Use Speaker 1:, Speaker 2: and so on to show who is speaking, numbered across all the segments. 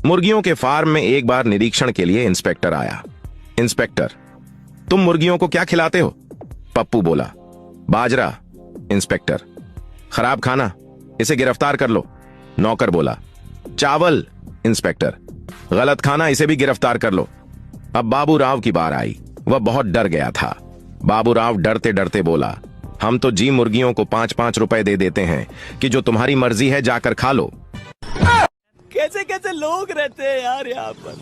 Speaker 1: मुर्गियों के फार्म में एक बार निरीक्षण के लिए इंस्पेक्टर आया। इंस्पेक्टर, तुम मुर्गियों को क्या खिलाते हो? पप्पू बोला, बाजरा। इंस्पेक्टर, खराब खाना, इसे गिरफ्तार कर लो। नौकर बोला, चावल। इंस्पेक्टर, गलत खाना, इसे भी गिरफ्तार कर लो। अब बाबू राव की बार आई। वह बहुत डर गया था। बाबू राव डरते डरते बोला, हम तो जी मुर्गियों को 5-5 रुपए दे देते हैं कि जो तुम्हारी मर्जी है जाकर खा लो।
Speaker 2: कैसे कैसे लोग रहते हैं यार यहाँ पर।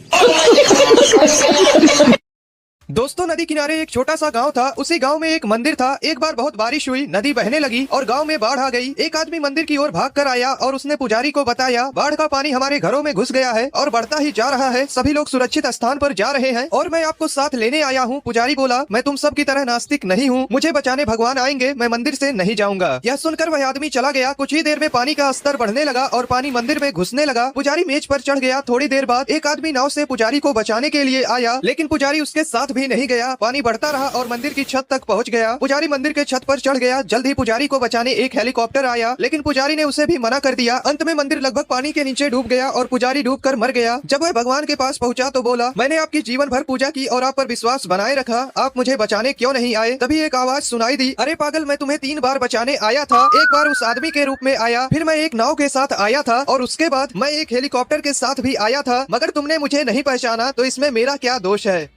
Speaker 3: दोस्तों, नदी किनारे एक छोटा सा गांव था। उसी गांव में एक मंदिर था। एक बार बहुत बारिश हुई, नदी बहने लगी और गांव में बाढ़ आ गई। एक आदमी मंदिर की ओर भाग कर आया और उसने पुजारी को बताया, बाढ़ का पानी हमारे घरों में घुस गया है और बढ़ता ही जा रहा है। सभी लोग सुरक्षित स्थान पर जा रहे हैं और मैं आपको साथ लेने आया हूँ। पुजारी बोला, मैं तुम सब की तरह नास्तिक नहीं हूँ, मुझे बचाने भगवान आएंगे, मैं मंदिर से नहीं जाऊंगा। यह सुनकर वह आदमी चला गया। कुछ ही देर में पानी का स्तर बढ़ने लगा और पानी मंदिर में घुसने लगा। पुजारी मेज पर चढ़ गया। थोड़ी देर बाद एक आदमी नाव से पुजारी को बचाने के लिए आया, लेकिन पुजारी उसके साथ भी नहीं गया। पानी बढ़ता रहा और मंदिर की छत तक पहुंच गया। पुजारी मंदिर के छत पर चढ़ गया। जल्द ही पुजारी को बचाने एक हेलीकॉप्टर आया, लेकिन पुजारी ने उसे भी मना कर दिया। अंत में मंदिर लगभग पानी के नीचे डूब गया और पुजारी डूबकर मर गया। जब वह भगवान के पास पहुंचा तो बोला, मैंने आपकी जीवन भर पूजा की और आप पर विश्वास बनाए रखा, आप मुझे बचाने क्यों नहीं आए? तभी एक आवाज सुनाई दी, अरे पागल, मैं तुम्हें 3 बार बचाने आया था। एक बार उस आदमी के रूप में आया, फिर मैं एक नाव के साथ आया था और उसके बाद मैं एक हेलीकॉप्टर के साथ भी आया था, मगर तुमने मुझे नहीं पहचाना, तो इसमें मेरा क्या दोष है?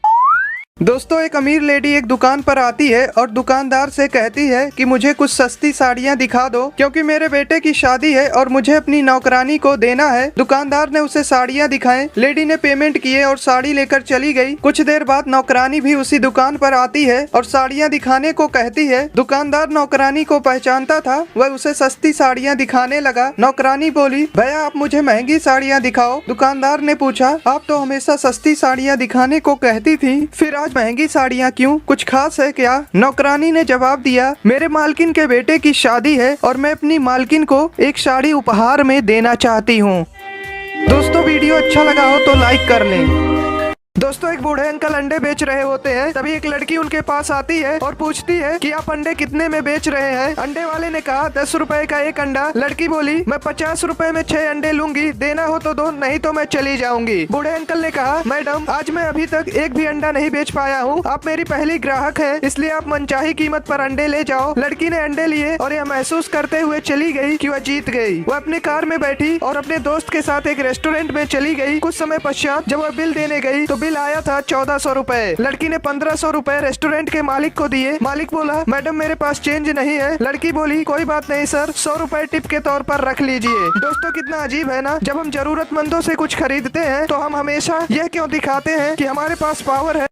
Speaker 3: दोस्तों, एक अमीर लेडी एक दुकान पर आती है और दुकानदार से कहती है कि मुझे कुछ सस्ती साड़ियाँ दिखा दो, क्योंकि मेरे बेटे की शादी है और मुझे अपनी नौकरानी को देना है। दुकानदार ने उसे साड़ियाँ दिखाएं। लेडी ने पेमेंट किए और साड़ी लेकर चली गई। कुछ देर बाद नौकरानी भी उसी दुकान पर आती है और साड़ियाँ दिखाने को कहती है। दुकानदार नौकरानी को पहचानता था, वह उसे सस्ती साड़ियाँ दिखाने लगा। नौकरानी बोली, भैया आप मुझे महंगी साड़ियाँ दिखाओ। दुकानदार ने पूछा, आप तो हमेशा सस्ती साड़ियाँ दिखाने को कहती थी, फिर आज महंगी साड़ियाँ क्यों? कुछ खास है क्या? नौकरानी ने जवाब दिया, मेरे मालकिन के बेटे की शादी है और मैं अपनी मालकिन को एक साड़ी उपहार में देना चाहती हूँ। दोस्तों, वीडियो अच्छा लगा हो तो लाइक कर लें। दोस्तों, एक बूढ़े अंकल अंडे बेच रहे होते हैं। तभी एक लड़की उनके पास आती है और पूछती है कि आप अंडे कितने में बेच रहे हैं? अंडे वाले ने कहा, 10 रुपए का एक अंडा। लड़की बोली, मैं 50 रुपए में 6 अंडे लूंगी, देना हो तो दो, नहीं तो मैं चली जाऊंगी। बूढ़े अंकल ने कहा, मैडम आज मैं अभी तक एक भी अंडा नहीं बेच पाया हूँ, आप मेरी पहली ग्राहक है, इसलिए आप मनचाही कीमत पर अंडे ले जाओ। लड़की ने अंडे लिए और यह महसूस करते हुए चली गई कि वह जीत गई। वह अपने कार में बैठी और अपने दोस्त के साथ एक रेस्टोरेंट में चली गई। कुछ समय पश्चात जब वह बिल देने गई तो बिल आया था 1400 रुपए। लड़की ने 1500 रुपए रेस्टोरेंट के मालिक को दिए। मालिक बोला, मैडम मेरे पास चेंज नहीं है। लड़की बोली, कोई बात नहीं सर, 100 रुपए टिप के तौर पर रख लीजिए। दोस्तों, कितना अजीब है ना, जब हम जरूरतमंदों से कुछ खरीदते हैं तो हम हमेशा यह क्यों दिखाते हैं कि हमारे पास पावर है।